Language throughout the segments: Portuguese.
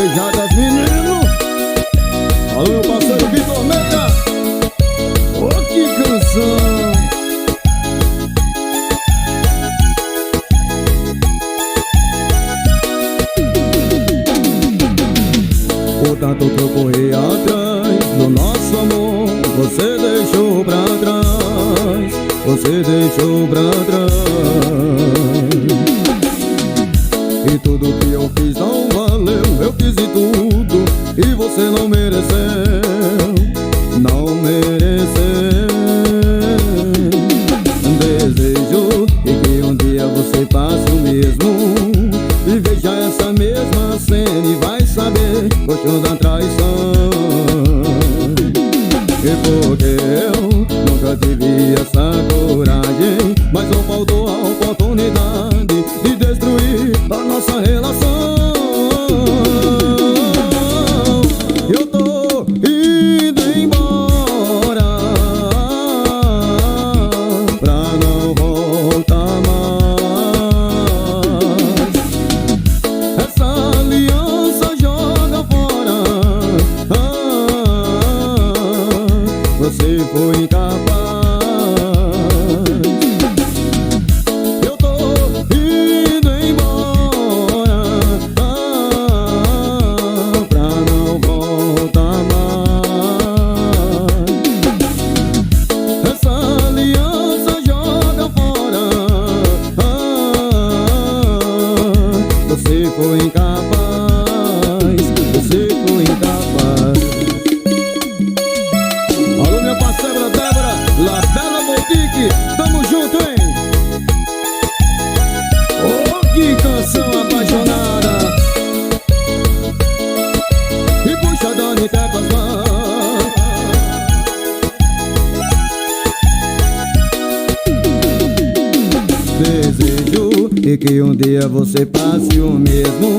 vaquejadas, menino. Alô, meu parceiro Vitor Mega. Oh, que canção. O tanto que eu corri atrás do nosso amor, você deixou pra trás, você deixou pra trás. E tudo que eu fiz não valeu, eu fiz de tudo e você não mereceu, não mereceu. Desejo que um dia você faça o mesmo e veja essa mesma cena e vai saber gostou da traição. E porque eu nunca tive essa coragem, mas não faltou a oportunidade de destruir a nossa relação. Eu tô indo embora pra não voltar mais. Essa aliança joga fora. Você foi incapaz. Eu tô indo embora pra não voltar mais. Essa aliança joga fora. Você foi incapaz. Você foi incapaz. Alô, minha parceira Débora, La Bella Boutique, tamo junto, hein? Oh, que canção apaixonada. E puxa Dani Teclas mãos. Desejo que um dia você passe o mesmo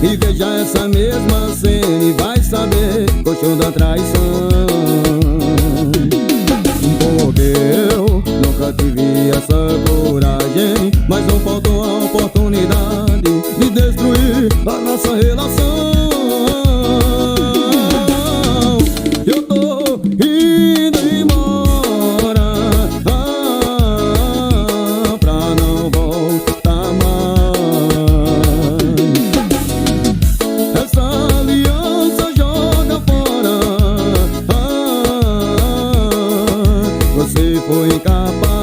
e veja essa mesma cena e vai saber gostou da traição. Porque eu nunca tive essa coragem, mas não faltou a oportunidade de destruir a nossa relação. Eu tô indo embora pra não voltar mais. Essa aliança joga fora. Você foi incapaz.